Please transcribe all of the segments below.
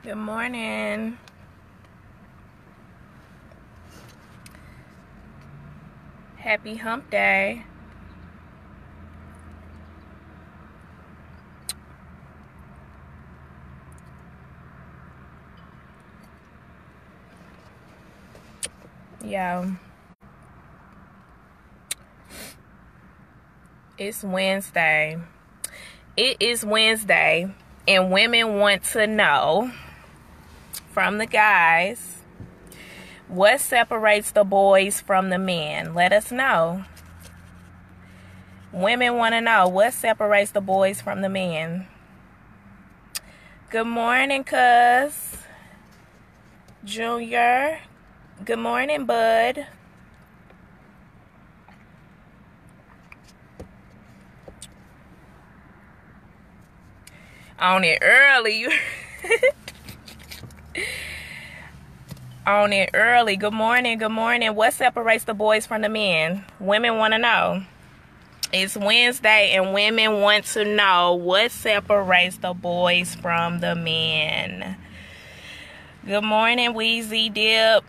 Good morning. Happy hump day. Yo, it's Wednesday. It is Wednesday, and women want to know from the guys, what separates the boys from the men? Let us know. Women want to know what separates the boys from the men. Good morning, cuz. Junior. Good morning, bud. On it early. On it early. Good morning. Good morning. What separates the boys from the men? Women want to know. It's Wednesday and women want to know what separates the boys from the men. Good morning, Weezy Dip.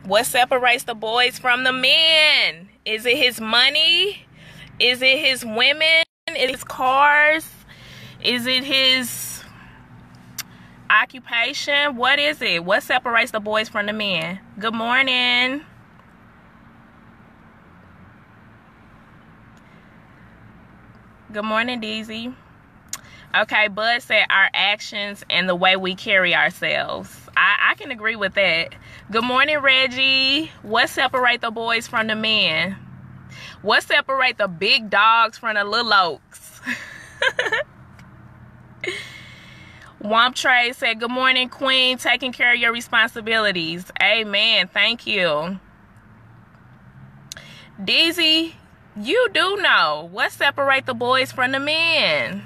What separates the boys from the men? Is it his money? Is it his women? Is it his cars? Is it his occupation? What is it? What separates the boys from the men? Good morning. Good morning, Deezy. Okay, Bud said our actions and the way we carry ourselves. I can agree with that. Good morning, Reggie. What separates the boys from the men? What separates the big dogs from the little oaks? Womp Trade said, good morning, Queen. Taking care of your responsibilities. Amen. Thank you. Deezy, you do know what separates the boys from the men.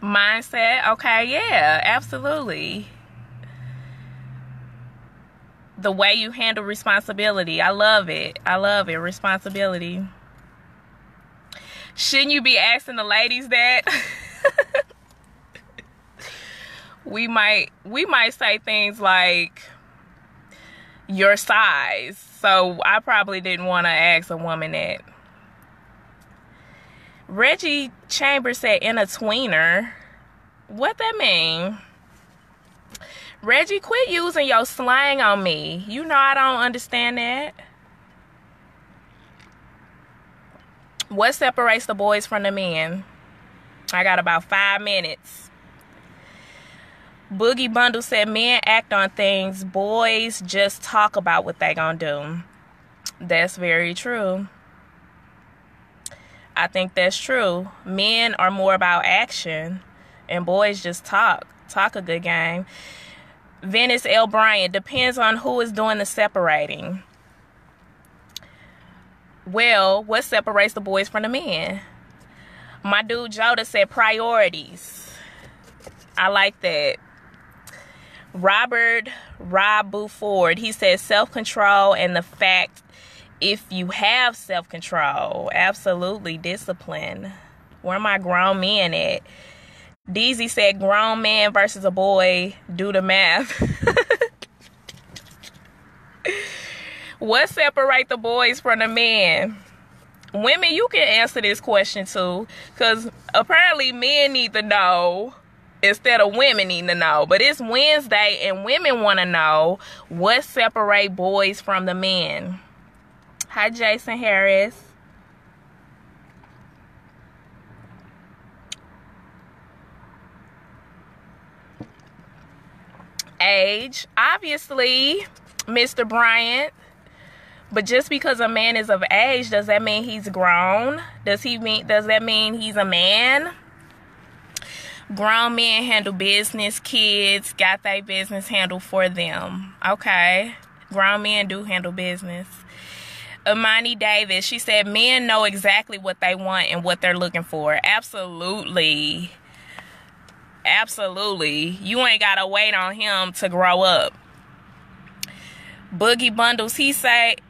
Mindset. Okay, yeah, absolutely. The way you handle responsibility. I love it. I love it. Responsibility. Shouldn't you be asking the ladies that? we might say things like your size. So I probably didn't want to ask a woman that. Reggie Chambers said in a tweener. What that mean? Reggie, quit using your slang on me. You know I don't understand that. What separates the boys from the men? I got about 5 minutes. Boogie Bundle said men act on things, boys just talk about what they gonna do. That's very true. I think that's true. Men are more about action, and boys just talk a good game. Venice L. Bryant, depends on who is doing the separating. Well, what separates the boys from the men? My dude Joda said priorities. I like that. Rob Buford, he said self-control and the fact if you have self-control, absolutely discipline. Where my grown men at? Deezy said grown man versus a boy, do the math. What separates the boys from the men? Women, you can answer this question too, because apparently men need to know instead of women need to know. But it's Wednesday and women want to know what separates boys from the men. Hi, Jason Harris. Age, obviously, Mr. Bryant. But just because a man is of age, does that mean he's grown? Does that mean he's a man? Grown men handle business. Kids got their business handled for them. Okay. Grown men do handle business. Imani Davis, she said men know exactly what they want and what they're looking for. Absolutely. Absolutely. You ain't got to wait on him to grow up. Boogie Bundles, he says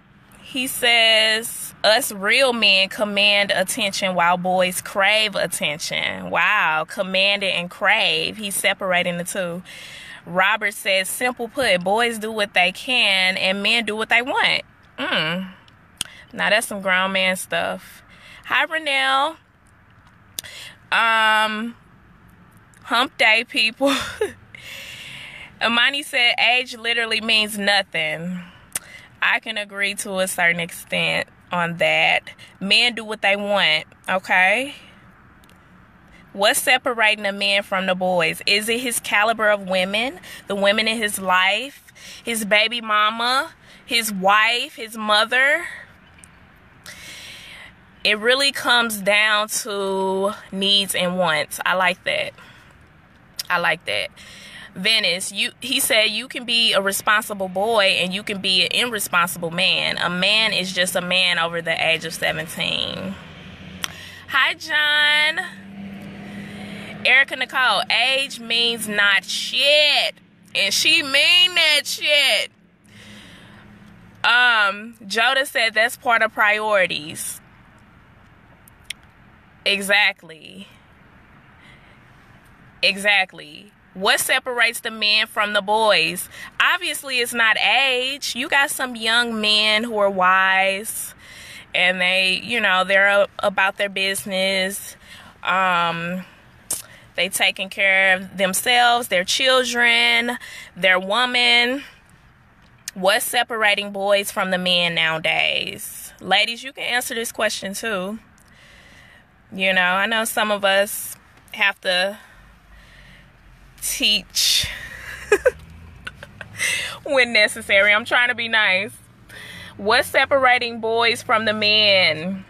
Us real men command attention while boys crave attention. Wow, commanded and crave. He's separating the two. Robert says, simple put, boys do what they can and men do what they want. Now that's some grown man stuff. Hi, Renelle. Hump day, people. Amani said, age literally means nothing. I can agree to a certain extent on that. Men do what they want, okay? What's separating the men from the boys? Is it his caliber of women? The women in his life? His baby mama? His wife? His mother? It really comes down to needs and wants. I like that. I like that. Venice, he said you can be a responsible boy and you can be an irresponsible man. A man is just a man over the age of 17. Hi, John. Erica Nicole, age means not shit. And she mean that shit. Joda said that's part of priorities. Exactly. What separates the men from the boys? Obviously, it's not age. You got some young men who are wise and they, they're about their business. They taking care of themselves, their children, their woman. What's separating boys from the men nowadays? Ladies, you can answer this question too. I know some of us have to teach when necessary. I'm trying to be nice. What's separating boys from the men?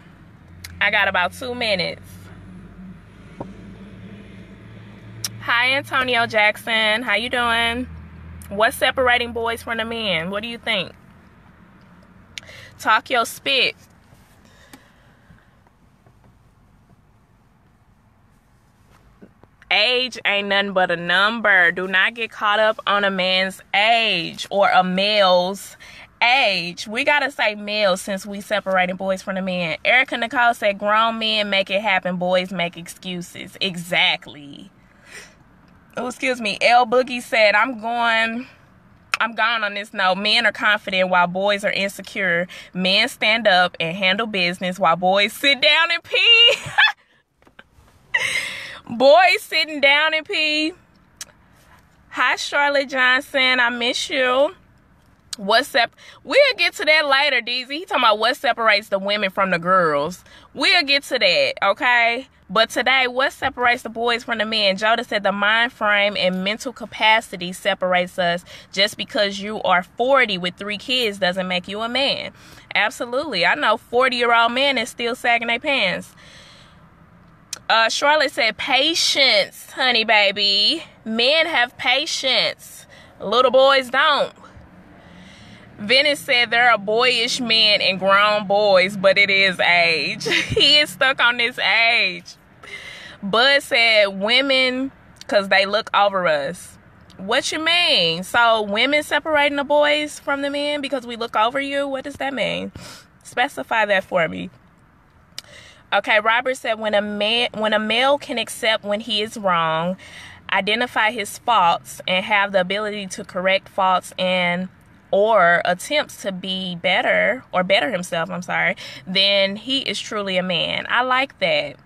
I got about 2 minutes. Hi, Antonio Jackson. How you doing? What's separating boys from the men? What do you think? Talk your spit. Age ain't nothing but a number. Do not get caught up on a man's age or a male's age. We gotta say male since we separating boys from the men. Erica Nicole said grown men make it happen, boys make excuses. Exactly. Oh, excuse me. L Boogie said I'm gone on this note. Men are confident while boys are insecure. Men stand up and handle business while boys sit down and pee. Boys sitting down and pee. Hi, Charlotte Johnson. I miss you. We'll get to that later, DZ. He talking about what separates the women from the girls. We'll get to that, okay? But today, what separates the boys from the men? Joda said the mind frame and mental capacity separates us. Just because you are 40 with 3 kids doesn't make you a man. Absolutely. I know 40-year-old men is still sagging their pants. Charlotte said, patience, honey baby. Men have patience. Little boys don't. Venice said there are boyish men and grown boys, but it is age. He is stuck on this age. Bud said women, because they look over us. What you mean? So women separating the boys from the men because we look over you? What does that mean? Specify that for me. Okay, Robert said when a male can accept when he is wrong, identify his faults, and have the ability to correct faults or attempts to be better or better himself, then he is truly a man. I like that.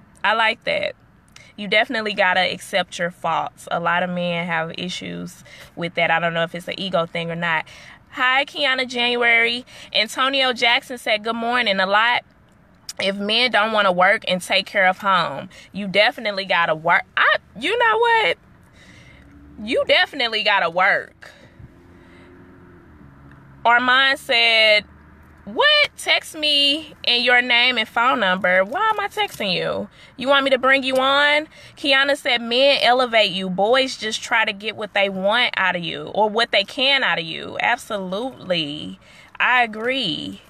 You definitely gotta accept your faults. A lot of men have issues with that. I don't know if it's an ego thing or not. Hi, Kiana January. Antonio Jackson said good morning. A lot. If men don't want to work and take care of home, you definitely got to work. You know what? You definitely got to work. Armand said, what? Text me in your name and phone number. Why am I texting you? You want me to bring you on? Kiana said, men elevate you. Boys just try to get what they want out of you or what they can out of you. Absolutely. I agree.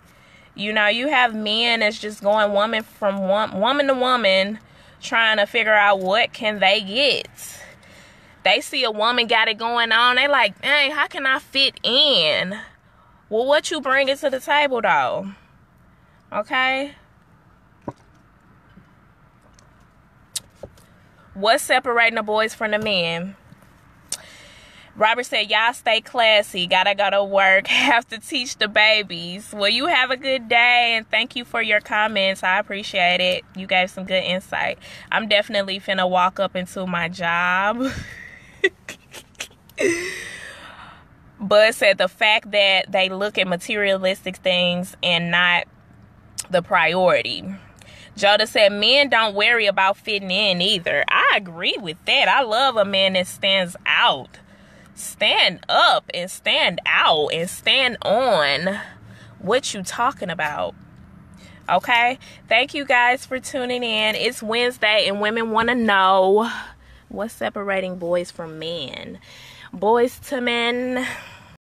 You have men that's just going woman to woman trying to figure out what can they get. They see a woman got it going on. They like, dang, how can I fit in? Well, what you bringing to the table, though? Okay? What's separating the boys from the men? Robert said, y'all stay classy. Gotta go to work. Have to teach the babies. Well, you have a good day, and thank you for your comments. I appreciate it. You gave some good insight. I'm definitely finna walk up into my job. Bud said the fact that they look at materialistic things and not the priority. Joda said, men don't worry about fitting in either. I agree with that. I love a man that stands out. Stand up and stand out and stand on what you talking about. Okay? Thank you guys for tuning in. It's Wednesday and women want to know what's separating boys from men. Boys to men.